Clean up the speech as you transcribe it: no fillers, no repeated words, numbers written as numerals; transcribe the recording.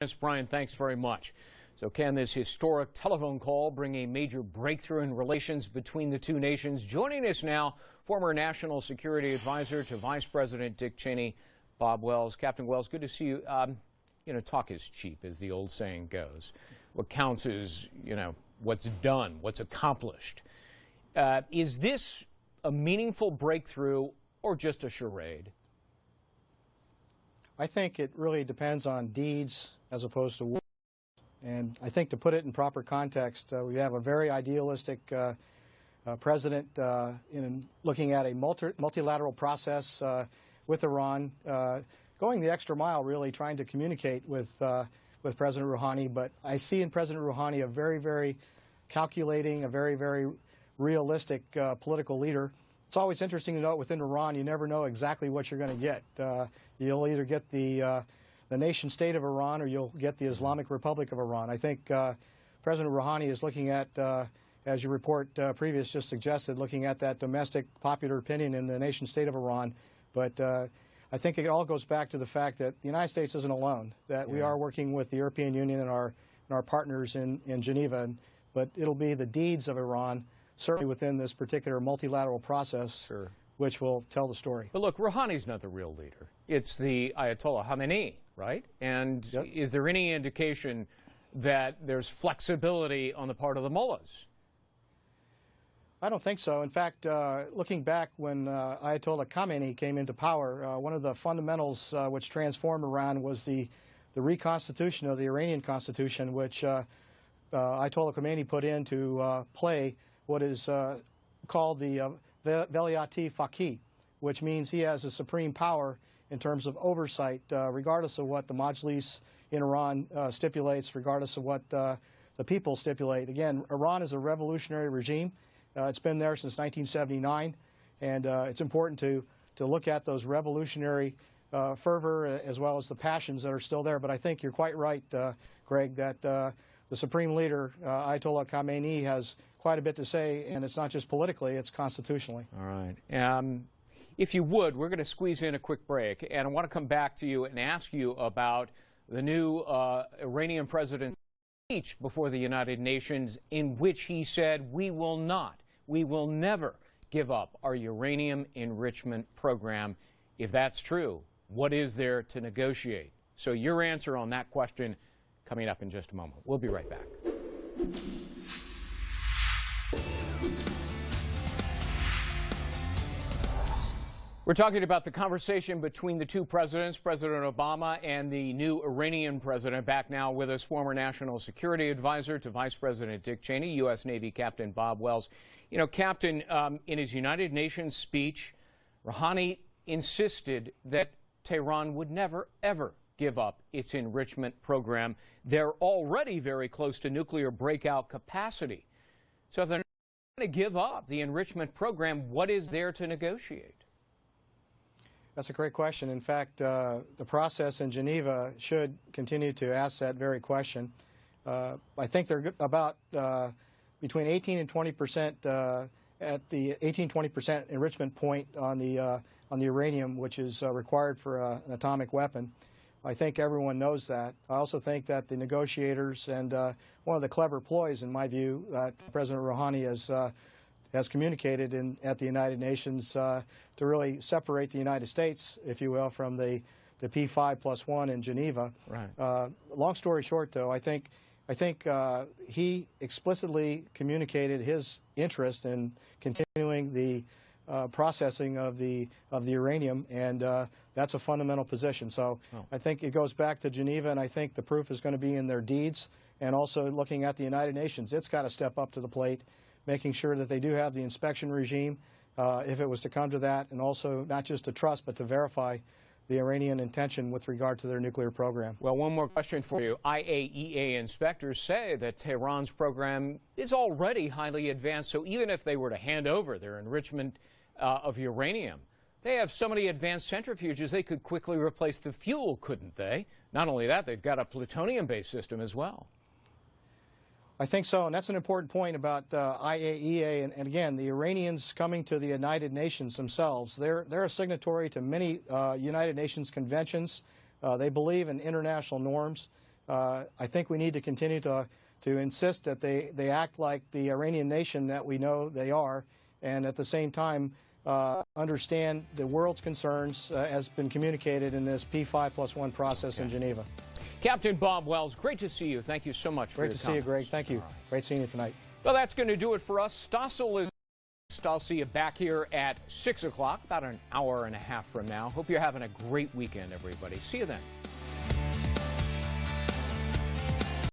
Yes, Brian, thanks very much. So can this historic telephone call bring a major breakthrough in relations between the two nations? Joining us now, former National Security Advisor to Vice President Dick Cheney, Bob Wells. Captain Wells, good to see you. Talk is cheap, as the old saying goes. What counts is, what's done, what's accomplished. Is this a meaningful breakthrough or just a charade? I think it really depends on deeds as opposed to words. And I think to put it in proper context, we have a very idealistic president in looking at a multilateral process with Iran, going the extra mile, really trying to communicate with President Rouhani. But I see in President Rouhani a very, very calculating, a very, very realistic political leader. It's always interesting to note within Iran, you never know exactly what you're going to get. You'll either get the nation state of Iran or you'll get the Islamic Republic of Iran. I think President Rouhani is looking at, as your report previous just suggested, looking at that domestic popular opinion in the nation state of Iran. But I think it all goes back to the fact that the United States isn't alone, that we are working with the European Union and our partners in Geneva. But it'll be the deeds of Iran, certainly within this particular multilateral process, which will tell the story. But look, Rouhani's not the real leader. It's the Ayatollah Khamenei, right? And is there any indication that there's flexibility on the part of the mullahs? I don't think so. In fact, looking back when Ayatollah Khamenei came into power, one of the fundamentals which transformed Iran was the reconstitution of the Iranian constitution, which Ayatollah Khamenei put into play what is called the Velayat-e Faqih, which means he has a supreme power in terms of oversight, regardless of what the Majlis in Iran stipulates, regardless of what the people stipulate. Again, Iran is a revolutionary regime. It's been there since 1979, and it's important to look at those revolutionary fervor as well as the passions that are still there. But I think you're quite right, Greg, that the supreme leader, Ayatollah Khamenei, has quite a bit to say, and it's not just politically, it's constitutionally. All right. If you would, we're going to squeeze in a quick break, and I want to come back to you and ask you about the new Iranian president's speech before the United Nations, in which he said, we will never give up our uranium enrichment program. If that's true, what is there to negotiate? So your answer on that question coming up in just a moment. We'll be right back. We're talking about the conversation between the two presidents, President Obama and the new Iranian president. Back now with us, former National Security Advisor to Vice President Dick Cheney, U.S. Navy Captain Bob Wells. Captain, in his United Nations speech, Rouhani insisted that Tehran would never, ever give up its enrichment program. They're already very close to nuclear breakout capacity. So if they're not going to give up the enrichment program, what is there to negotiate? That's a great question. In fact, the process in Geneva should continue to ask that very question. I think they're about between 18 and 20% at the 18-20% enrichment point on the uranium, which is required for an atomic weapon. I think everyone knows that. I also think that the negotiators and one of the clever ploys, in my view, that President Rouhani has communicated at the United Nations to really separate the United States, if you will, from the P5+1 in Geneva. Right. Long story short, though, I think he explicitly communicated his interest in continuing the processing of the uranium, and that's a fundamental position. So I think it goes back to Geneva, and I think the proof is going to be in their deeds, and also looking at the United Nations. It's got to step up to the plate, making sure that they do have the inspection regime, if it was to come to that, and also not just to trust, but to verify the Iranian intention with regard to their nuclear program. Well, one more question for you. IAEA inspectors say that Tehran's program is already highly advanced, so even if they were to hand over their enrichment of uranium, they have so many advanced centrifuges they could quickly replace the fuel, couldn't they? Not only that, they've got a plutonium-based system as well. I think so, and that's an important point about IAEA. And again, the Iranians coming to the United Nations themselves, they're a signatory to many United Nations conventions. They believe in international norms. I think we need to continue to insist that they act like the Iranian nation that we know they are, and at the same time understand the world's concerns as been communicated in this P5+1 process in Geneva. Captain Bob Wells, great to see you. Thank you so much for your comments. Great to see you, Greg. Thank you. Right. Great seeing you tonight. Well, that's going to do it for us. Stossel is. I'll see you back here at 6 o'clock, about an hour and a half from now. Hope you're having a great weekend, everybody. See you then.